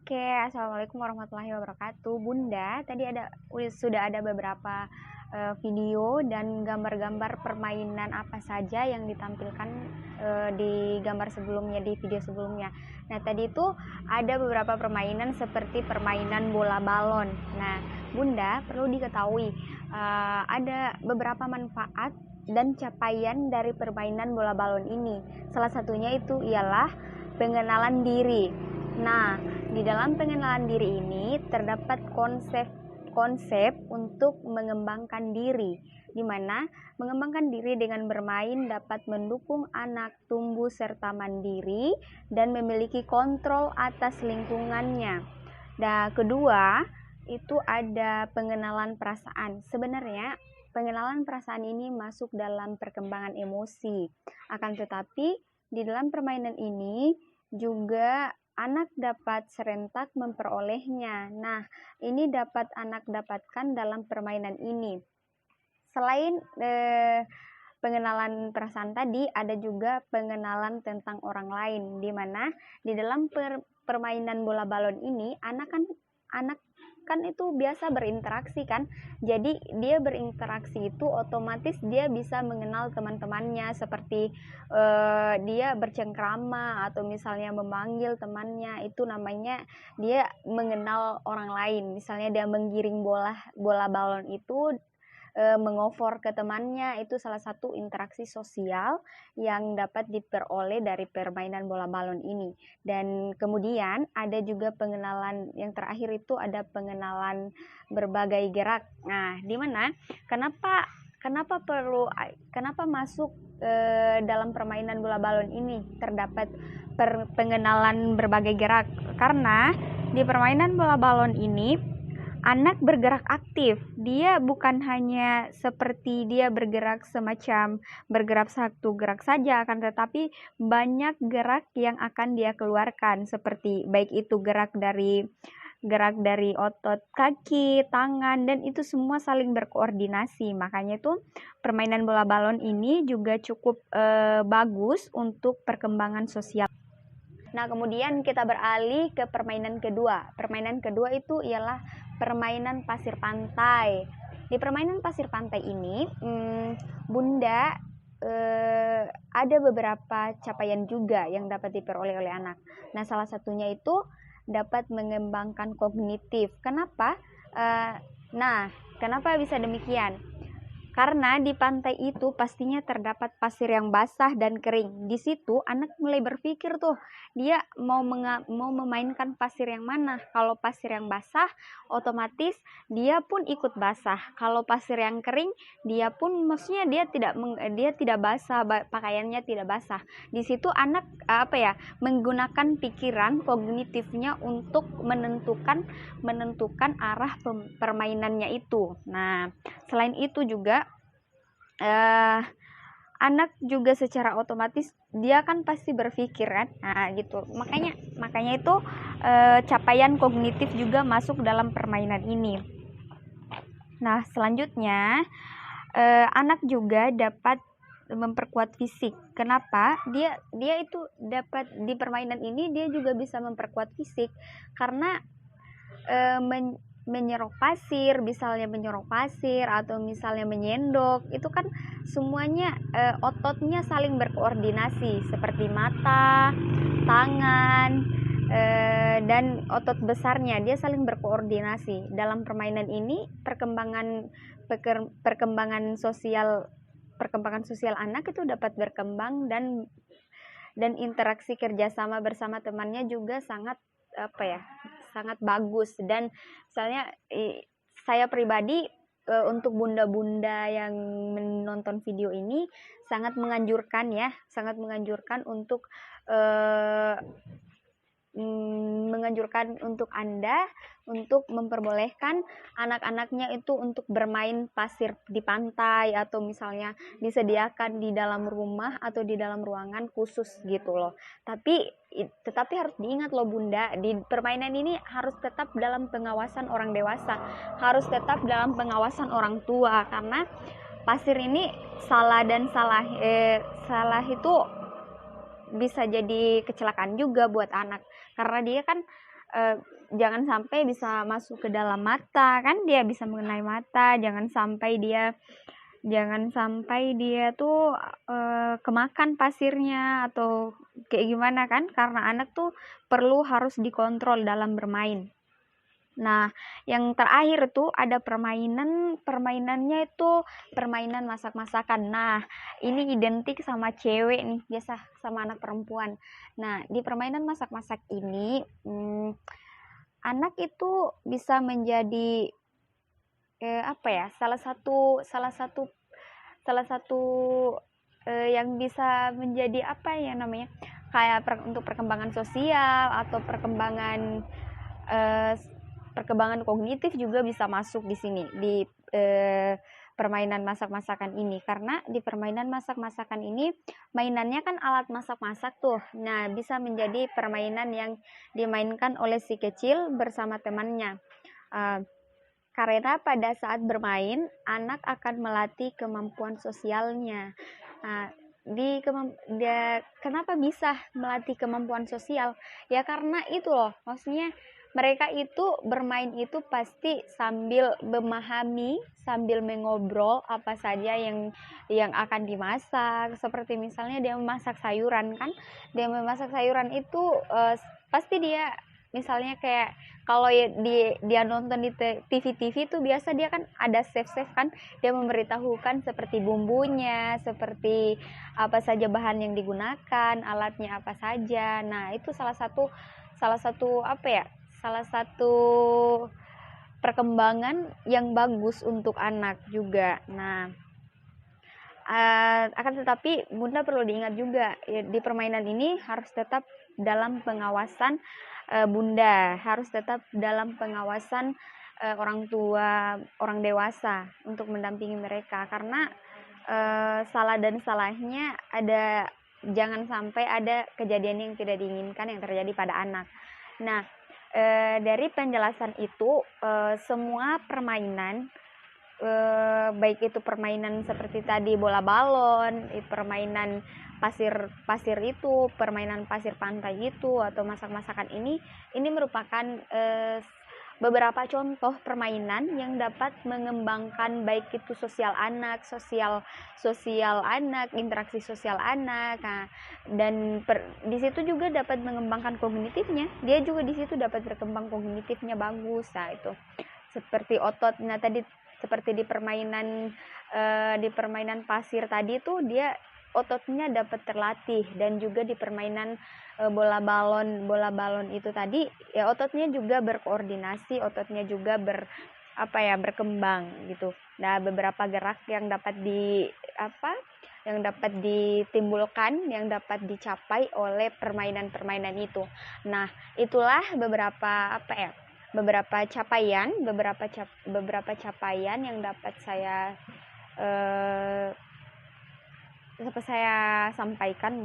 Oke, assalamualaikum warahmatullahi wabarakatuh. Bunda, tadi sudah ada beberapa video dan gambar-gambar permainan apa saja yang ditampilkan di gambar sebelumnya, di video sebelumnya. Nah, tadi itu ada beberapa permainan seperti permainan bola balon. Nah, Bunda perlu diketahui ada beberapa manfaat dan capaian dari permainan bola balon ini. Salah satunya itu ialah pengenalan diri. Nah, di dalam pengenalan diri ini terdapat konsep untuk mengembangkan diri, di mana mengembangkan diri dengan bermain dapat mendukung anak tumbuh serta mandiri dan memiliki kontrol atas lingkungannya. Dan kedua, itu ada pengenalan perasaan. Sebenarnya pengenalan perasaan ini masuk dalam perkembangan emosi. Akan tetapi di dalam permainan ini juga anak dapat serentak memperolehnya. Nah, ini dapat anak dapatkan dalam permainan ini. Selain pengenalan perasaan tadi, ada juga pengenalan tentang orang lain, di mana di dalam permainan bola balon ini anak kan itu biasa berinteraksi kan, jadi dia berinteraksi itu otomatis dia bisa mengenal teman-temannya, seperti dia bercengkrama atau misalnya memanggil temannya, itu namanya dia mengenal orang lain. Misalnya dia menggiring bola balon itu mengofor ke temannya, itu salah satu interaksi sosial yang dapat diperoleh dari permainan bola balon ini. Dan kemudian ada juga pengenalan yang terakhir, itu ada pengenalan berbagai gerak. Nah, di mana kenapa masuk dalam permainan bola balon ini terdapat pengenalan berbagai gerak, karena di permainan bola balon ini anak bergerak aktif. Dia bukan hanya seperti dia bergerak semacam bergerak satu gerak saja, akan tetapi banyak gerak yang akan dia keluarkan, seperti baik itu gerak dari otot kaki, tangan, dan itu semua saling berkoordinasi. Makanya itu permainan bola balon ini juga cukup bagus untuk perkembangan sosial. Nah, kemudian kita beralih ke permainan kedua. Permainan kedua itu ialah permainan pasir pantai. Di permainan pasir pantai ini, Bunda ada beberapa capaian juga yang dapat diperoleh oleh anak. Nah, salah satunya itu dapat mengembangkan kognitif. Kenapa? Kenapa bisa demikian? Karena di pantai itu pastinya terdapat pasir yang basah dan kering. Di situ anak mulai berpikir tuh, dia mau memainkan pasir yang mana. Kalau pasir yang basah, otomatis dia pun ikut basah. Kalau pasir yang kering, dia pun maksudnya dia tidak basah, pakaiannya tidak basah. Di situ anak menggunakan pikiran kognitifnya untuk menentukan arah permainannya itu. Nah, selain itu juga anak juga secara otomatis dia kan pasti berpikir kan, gitu. Makanya itu capaian kognitif juga masuk dalam permainan ini. Nah, selanjutnya anak juga dapat memperkuat fisik. Kenapa? Dia itu dapat di permainan ini dia juga bisa memperkuat fisik karena menyerok pasir, misalnya menyerok pasir atau misalnya menyendok, itu kan semuanya ototnya saling berkoordinasi, seperti mata, tangan, dan otot besarnya dia saling berkoordinasi. Dalam permainan ini perkembangan sosial anak itu dapat berkembang, dan interaksi kerjasama bersama temannya juga sangat bagus. Dan misalnya saya pribadi untuk bunda-bunda yang menonton video ini sangat menganjurkan untuk Anda untuk memperbolehkan anak-anaknya itu untuk bermain pasir di pantai, atau misalnya disediakan di dalam rumah atau di dalam ruangan khusus gitu loh. Tetapi harus diingat loh Bunda, di permainan ini harus tetap dalam pengawasan orang dewasa, harus tetap dalam pengawasan orang tua, karena pasir ini salah itu bisa jadi kecelakaan juga buat anak, karena dia kan jangan sampai bisa masuk ke dalam mata kan, dia bisa mengenai mata, jangan sampai dia tuh kemakan pasirnya atau kayak gimana kan, karena anak tuh harus dikontrol dalam bermain. Nah, yang terakhir tuh ada permainannya itu permainan masak-masakan. Nah, ini identik sama cewek nih, biasa sama anak perempuan. Nah, di permainan masak-masak ini anak itu bisa menjadi salah satu yang bisa menjadi kayak untuk perkembangan sosial atau perkembangan kognitif juga bisa masuk di sini di permainan masak-masakan ini, karena di permainan masak-masakan ini mainannya kan alat masak-masak tuh. Nah, bisa menjadi permainan yang dimainkan oleh si kecil bersama temannya, karena pada saat bermain anak akan melatih kemampuan sosialnya. Nah, kenapa bisa melatih kemampuan sosial? Ya karena itu loh, maksudnya mereka itu bermain itu pasti sambil memahami, sambil mengobrol apa saja yang akan dimasak. Seperti misalnya dia memasak sayuran kan, dia memasak sayuran itu pasti dia misalnya kayak kalau dia nonton di TV itu biasa dia kan ada chef kan, dia memberitahukan seperti bumbunya, seperti apa saja bahan yang digunakan, alatnya apa saja. Nah, itu salah satu perkembangan yang bagus untuk anak juga. Nah, akan tetapi Bunda perlu diingat juga, ya, di permainan ini harus tetap dalam pengawasan Bunda, harus tetap dalam pengawasan orang tua, orang dewasa untuk mendampingi mereka, karena salah dan salahnya ada, jangan sampai ada kejadian yang tidak diinginkan yang terjadi pada anak. Nah, dari penjelasan itu, semua permainan, baik itu permainan seperti tadi bola balon, permainan pasir itu, permainan pasir pantai itu, atau masak-masakan ini merupakan beberapa contoh permainan yang dapat mengembangkan baik itu sosial anak, interaksi sosial anak. Nah, dan di situ juga dapat mengembangkan kognitifnya. Dia juga di situ dapat berkembang kognitifnya bagus. Nah, itu seperti otot. Nah, tadi seperti di permainan pasir tadi tuh dia ototnya dapat terlatih, dan juga di permainan bola balon itu tadi ya ototnya juga berkoordinasi, ototnya juga berkembang gitu. Nah, beberapa gerak yang dapat ditimbulkan, yang dapat dicapai oleh permainan-permainan itu. Nah, itulah beberapa capaian yang dapat saya sampaikan.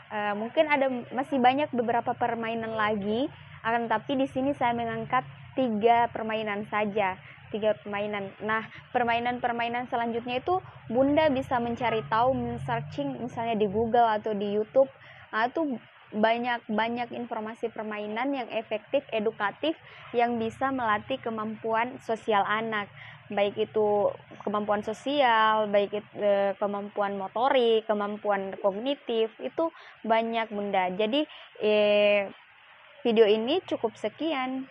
Mungkin ada masih banyak beberapa permainan lagi, akan tapi di sini saya mengangkat 3 permainan saja. 3 permainan. Nah, permainan-permainan selanjutnya itu Bunda bisa mencari tahu, men-searching misalnya di Google atau di YouTube. Nah, itu banyak informasi permainan yang efektif, edukatif, yang bisa melatih kemampuan sosial anak, baik itu kemampuan sosial, baik itu kemampuan motorik, kemampuan kognitif, itu banyak Bunda. Jadi video ini cukup sekian.